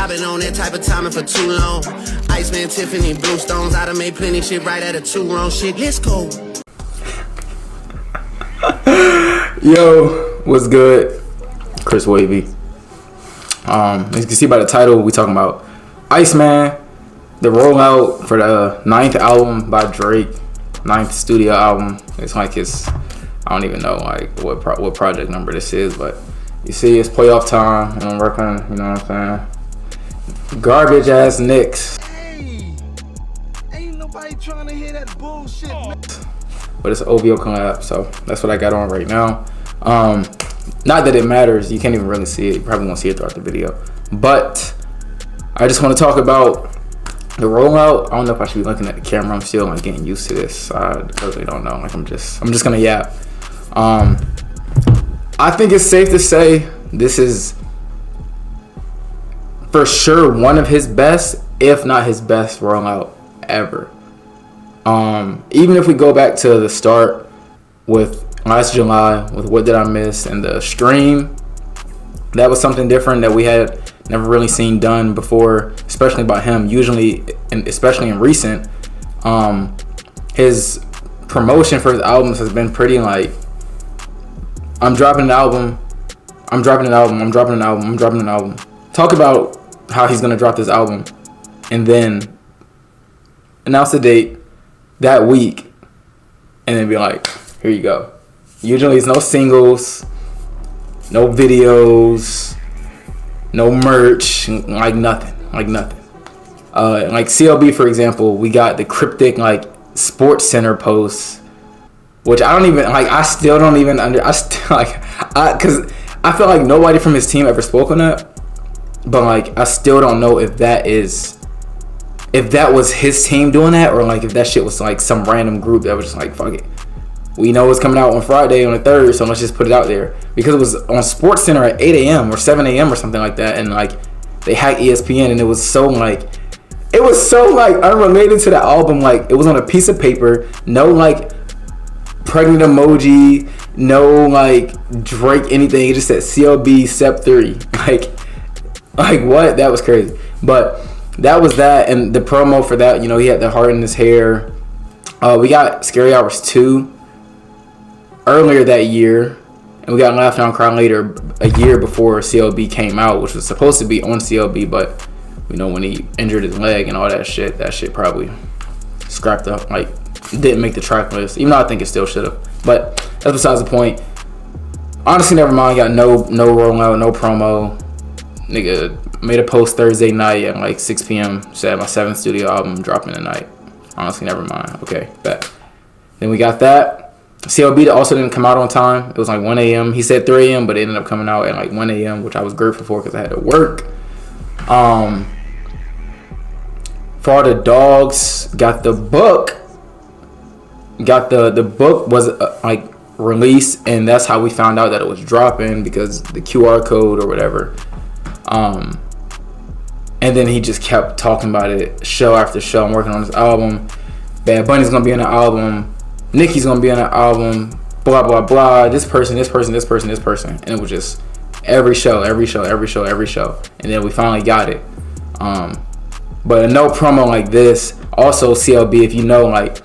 I've been on that type of timing for too long. Iceman, Tiffany, Bluestones. I done made plenty shit right out of 2 wrong shit. Let's go. Yo, what's good? Chris Wavy. As you can see by the title, we talking about Iceman, the rollout for the 9th album by Drake, 9th studio album. It's like his, I don't even know like what project number this is, but you see it's playoff time and I'm working, you know what I'm saying? Garbage ass Knicks. Hey, ain't nobody trying to hear that bullshit, man. But it's an OVO collab, so that's what I got on right now. Not that it matters, you can't even really see it. You probably won't see it throughout the video. But I just want to talk about the rollout. I don't know if I should be looking at the camera. I'm still like getting used to this. I really don't know. Like I'm just gonna yap. I think it's safe to say this is for sure one of his best, if not his best rollout ever. Even if we go back to the start with last July with What Did I Miss and the stream, that was something different that we had never really seen done before, especially by him. Usually, and especially in recent, his promotion for his albums has been pretty like, I'm dropping an album, I'm dropping an album, I'm dropping an album, I'm dropping an album. Talk about how he's gonna drop this album and then announce the date that week and then be like, here you go. Usually it's no singles, no videos, no merch, like nothing. Like CLB, for example, we got the cryptic like Sports Center posts, which I don't even like. I still don't even because I feel like nobody from his team ever spoke on that. But like, I still don't know if that was his team doing that, or like if that shit was like some random group that was just like, fuck it. We know it's coming out on Friday on the 3rd, so let's just put it out there. Because it was on Sports Center at 8 a.m. or 7 a.m. or something like that, and like they hacked ESPN, and it was so like unrelated to the album. Like it was on a piece of paper, no like pregnant emoji, no like Drake anything. It just said CLB Sep 3. Like what? That was crazy. But that was that, and the promo for that, you know, he had the heart in his hair. We got Scary Hours 2 earlier that year, and we got Laugh Now Cry Later a year before CLB came out, which was supposed to be on CLB, but you know, when he injured his leg and all that shit probably scrapped up, like didn't make the track list, even though I think it still should have. But that's besides the point. Honestly, never mind. Got no rollout, no promo. Nigga made a post Thursday night at like 6 p.m. Said my 7th studio album dropping tonight. Honestly, never mind. Okay, bet. Then we got that. CLB also didn't come out on time. It was like 1 a.m. He said 3 a.m., but it ended up coming out at like 1 a.m., which I was grateful for because I had to work. For all the dogs, got the book. The book was like released, and that's how we found out that it was dropping, because the QR code or whatever. And then he just kept talking about it show after show. I'm working on this album. Bad Bunny's gonna be on the album. Nicki's gonna be on the album. Blah blah blah. This person. And it was just every show. And then we finally got it. But no promo like this. Also, CLB, if you know, like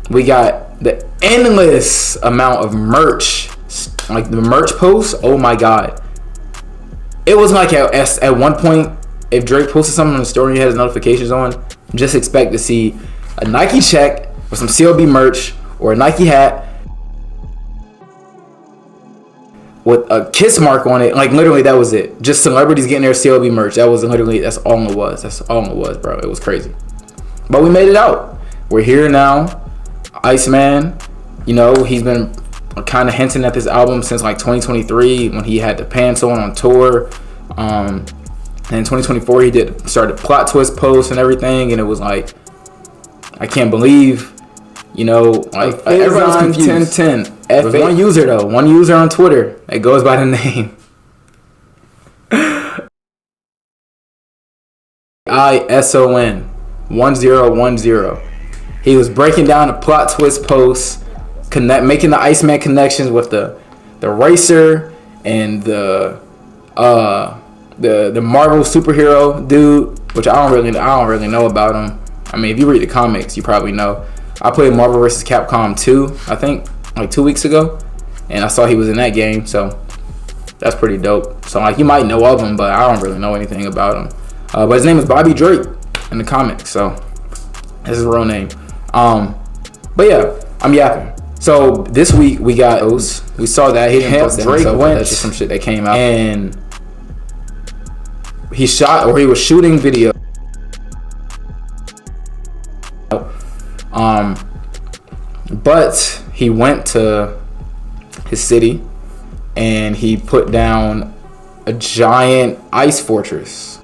we got the endless amount of merch. Like the merch posts. Oh my god. It was like at one point, if Drake posted something on the story and he had his notifications on, just expect to see a Nike check or some CLB merch or a Nike hat with a kiss mark on it. Like literally, that was it. Just celebrities getting their CLB merch. That's all it was. That's all it was, bro. It was crazy. But we made it out. We're here now. Iceman, you know, he's been kind of hinting at this album since like 2023 when he had the pants on tour. And in 2024 he started plot twist posts and everything, and it was like, I can't believe, you know, like everyone's confused. 1010 There's one user though, one user on Twitter that goes by the name ISON 1010. He was breaking down the plot twist posts, making the Iceman connections with the racer and the the Marvel superhero dude, which I don't really know about him. I mean, if you read the comics, you probably know. I played Marvel vs. Capcom 2, I think, like 2 weeks ago, and I saw he was in that game, so that's pretty dope. So like, you might know of him, but I don't really know anything about him. But his name is Bobby Drake in the comics, so that's his real name. But yeah, I'm yapping. So this week we got those. We saw that he didn't post Drake went. That's just some shit that came out, and he shot, or he was shooting video. But he went to his city and he put down a giant ice fortress.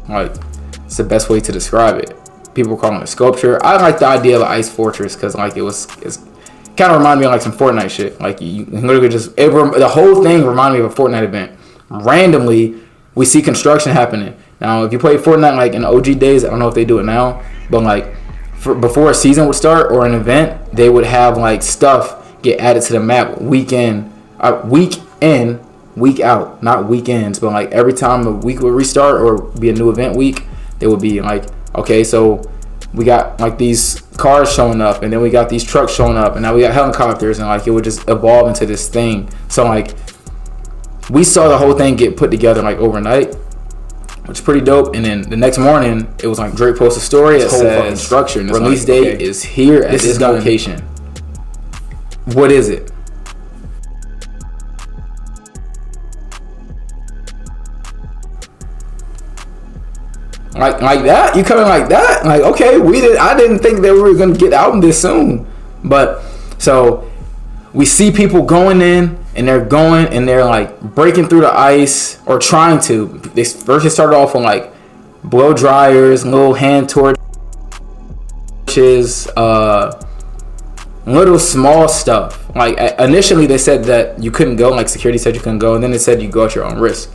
Like, it's the best way to describe it. People call it a sculpture. I like the idea of an ice fortress because like it's kind of reminded me of like some Fortnite shit. Like you literally just the whole thing reminded me of a Fortnite event. Randomly, we see construction happening. Now, if you play Fortnite like in OG days, I don't know if they do it now, but like before a season would start or an event, they would have like stuff get added to the map week in, week out, not weekends, but like every time a week would restart or be a new event week, they would be like, okay, so we got like these cars showing up, and then we got these trucks showing up, and now we got helicopters, and like it would just evolve into this thing. So like we saw the whole thing get put together like overnight, which is pretty dope. And then the next morning, it was like Drake posted a story that says construction release date is here at this location. What is it? Like that? You coming like that? Like, okay, I didn't think that we were gonna get the album this soon. But so we see people going in and they're like breaking through the ice or trying to. They first started off on like blow dryers, little hand torches, little small stuff. Like initially they said that you couldn't go, like security said you couldn't go, and then they said you go at your own risk.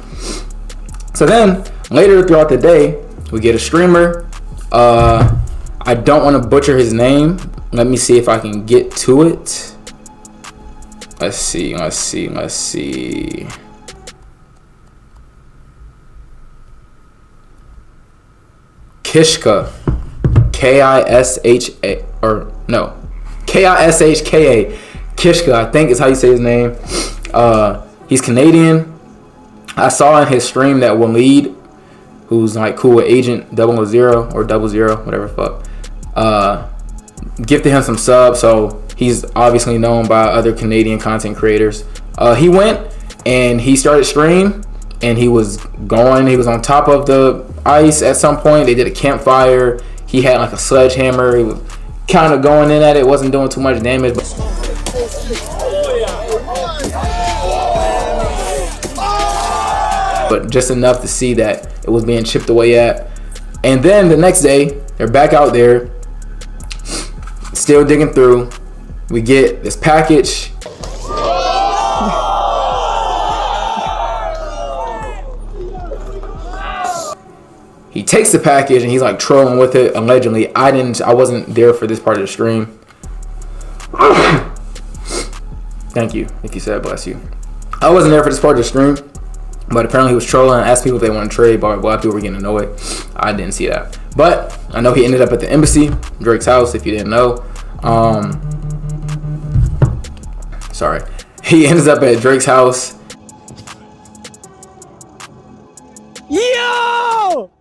So then later throughout the day, we get a streamer. I don't want to butcher his name. Let me see if I can get to it. Let's see. Kishka. Kishka. Kishka. Kishka, I think is how you say his name. He's Canadian. I saw in his stream that Waleed, who's like cool with Agent 000 or 00, whatever the fuck, gifted him some subs, so he's obviously known by other Canadian content creators. He went and he started stream, and he was on top of the ice at some point. They did a campfire. He had like a sledgehammer. He was kind of going in at it, wasn't doing too much damage, but just enough to see that it was being chipped away at. And then the next day, they're back out there, still digging through. We get this package. He takes the package and he's like trolling with it, allegedly. I wasn't there for this part of the stream. Thank you. If you said bless you. I wasn't there for this part of the stream. But apparently he was trolling and asked people if they want to trade, blah, blah, blah. People were getting annoyed. I didn't see that. But I know he ended up at the embassy, Drake's house, if you didn't know. Sorry. He ends up at Drake's house. Yo,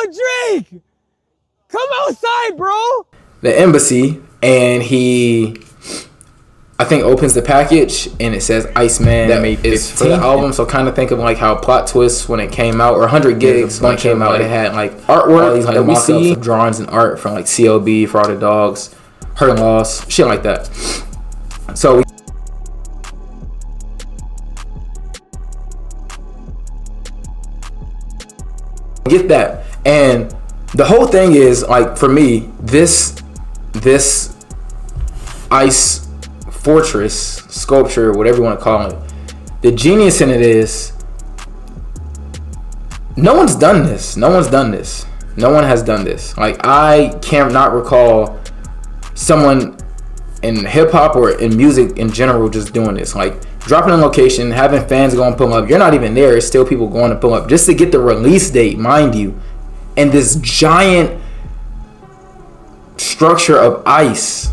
Drake! Come outside, bro! The embassy, and he, I think, opens the package and it says Iceman. That is for the album. So kind of think of like how Plot Twist when it came out, or 100 Gigs when it came out, it had like artwork, all these like mock-ups of drawings and art from like CLB, For All the Dogs, Hurt and Loss, shit like that. So we get that, and the whole thing is like, for me, this ice fortress, sculpture, whatever you want to call it. The genius in it is no one's done this. No one's done this. No one has done this. Like, I can't not recall someone in hip hop or in music in general just doing this. Like, dropping a location, having fans go and pull up. You're not even there. It's still people going to pull up just to get the release date, mind you. And this giant structure of ice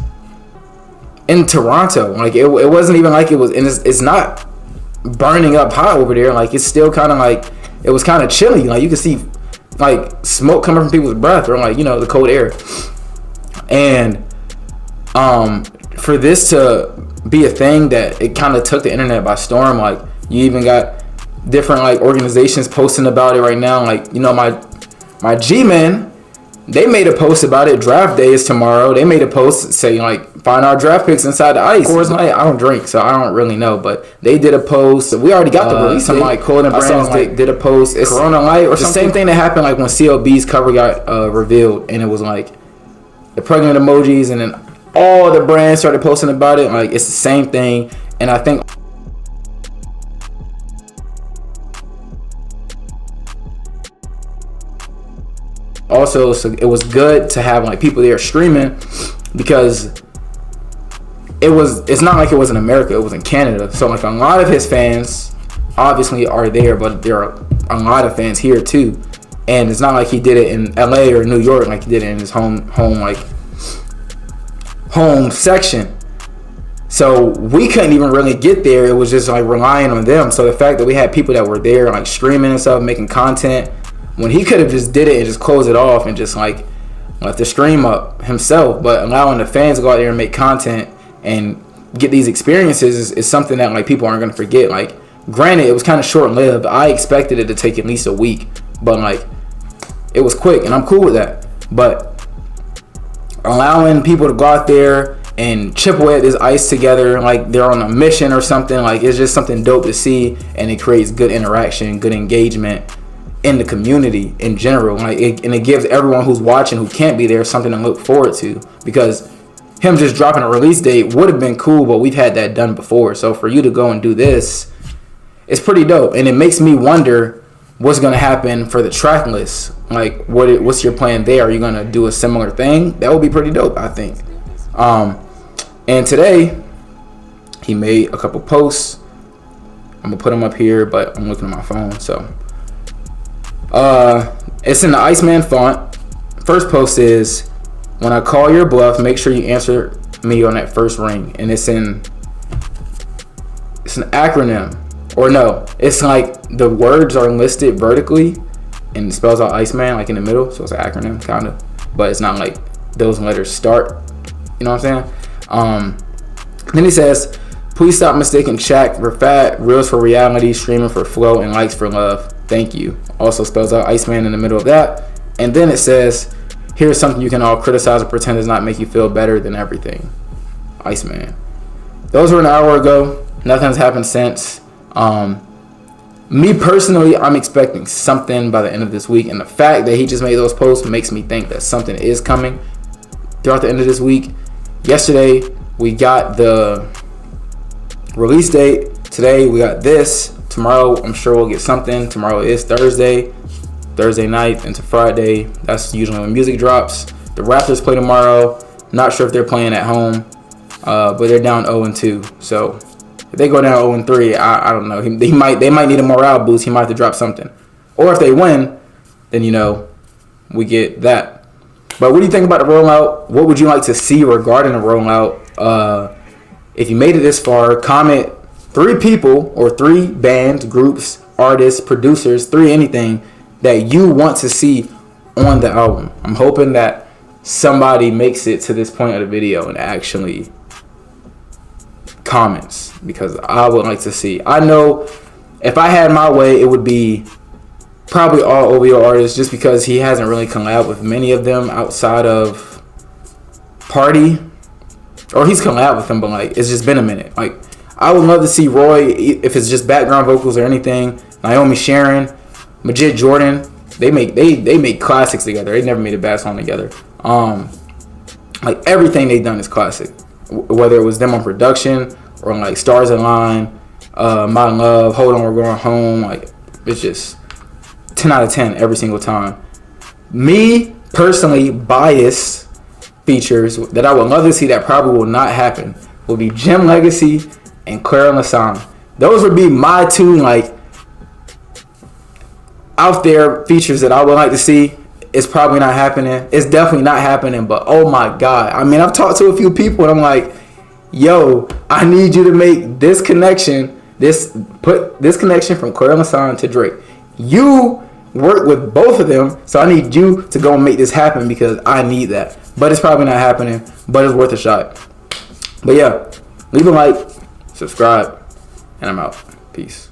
in Toronto. Like, it wasn't even like it was, and it's not burning up hot over there. Like, it's still kind of like, it was kind of chilly. Like, you can see like smoke coming from people's breath, or like, you know, the cold air. And for this to be a thing that it kind of took the internet by storm. Like, you even got different like organizations posting about it right now. Like, you know, my G-men, they made a post about it. Draft day is tomorrow. They made a post saying like, find our draft picks inside the ice. Of course, like, I don't drink, so I don't really know. But they did a post. We already got the release. Some like clothing brands like did a post. It's Corona Light or something. The same thing that happened like when CLB's cover got revealed, and it was like the pregnant emojis, and then all the brands started posting about it. Like, it's the same thing. And I think also, so it was good to have like people there streaming, because it's not like it was in America, it was in Canada. So like a lot of his fans obviously are there, but there are a lot of fans here too. And it's not like he did it in LA or New York like he did it in his home section. So we couldn't even really get there. It was just like relying on them. So the fact that we had people that were there like streaming and stuff, making content, when he could have just did it and just closed it off and just like left the stream up himself, but allowing the fans to go out there and make content and get these experiences is something that like people aren't going to forget. Like, granted, it was kind of short-lived. I expected it to take at least a week, but like it was quick, and I'm cool with that. But allowing people to go out there and chip away at this ice together like they're on a mission or something, like, it's just something dope to see, and it creates good interaction, good engagement in the community in general. Like, and it gives everyone who's watching who can't be there something to look forward to, because him just dropping a release date would have been cool, but we've had that done before. So for you to go and do this, it's pretty dope. And it makes me wonder what's going to happen for the track list. Like, what's your plan there? Are you going to do a similar thing? That would be pretty dope, I think. And today he made a couple posts. I'm gonna put them up here, but I'm looking at my phone. So it's in the Iceman font. First post is, when I call your bluff, make sure you answer me on that first ring. And it's an acronym. Or no, it's like the words are listed vertically and it spells out Iceman like in the middle. So it's an acronym kind of, but it's not like those letters start. You know what I'm saying? Then he says, please stop mistaking chat for fat, reels for reality, streaming for flow, and likes for love. Thank you. Also spells out Iceman in the middle of that. And then it says, here's something you can all criticize or pretend does not make you feel better than everything. Iceman. Those were an hour ago. Nothing's happened since. Me personally, I'm expecting something by the end of this week. And the fact that he just made those posts makes me think that something is coming throughout the end of this week. Yesterday, we got the release date. Today, we got this. Tomorrow, I'm sure we'll get something. Tomorrow is Thursday night into Friday. That's usually when music drops. The Raptors play tomorrow. Not sure if they're playing at home, but they're down 0-2. So if they go down 0-3, I don't know. They might need a morale boost. He might have to drop something. Or if they win, then we get that. But what do you think about the rollout? What would you like to see regarding the rollout? If you made it this far, comment 3 people or 3 bands, groups, artists, producers, 3 anything that you want to see on the album. I'm hoping that somebody makes it to this point of the video and actually comments, because I would like to see. I know if I had my way, it would be probably all OVO artists, just because he hasn't really collabed with many of them outside of Party. Or he's collabed with them, but like, it's just been a minute. Like, I would love to see Roy, if it's just background vocals or anything. Naomi Sharon, Majid Jordan, they make classics together. They never made a bad song together. Like, everything they've done is classic. whether it was them on production or on like Stars Align, My Love, Hold On, We're Going Home. Like, it's just 10 out of 10 every single time. Me personally, biased features that I would love to see that probably will not happen will be Jim Legacy and Clara Lasana. Those would be my two like out there features that I would like to see. It's probably not happening. It's definitely not happening, but oh my God. I mean, I've talked to a few people and I'm like, yo, I need you to make this connection, put this connection from Clara Lasana to Drake. You work with both of them, so I need you to go and make this happen because I need that. But it's probably not happening, but it's worth a shot. But yeah, leave a like, subscribe, and I'm out. Peace.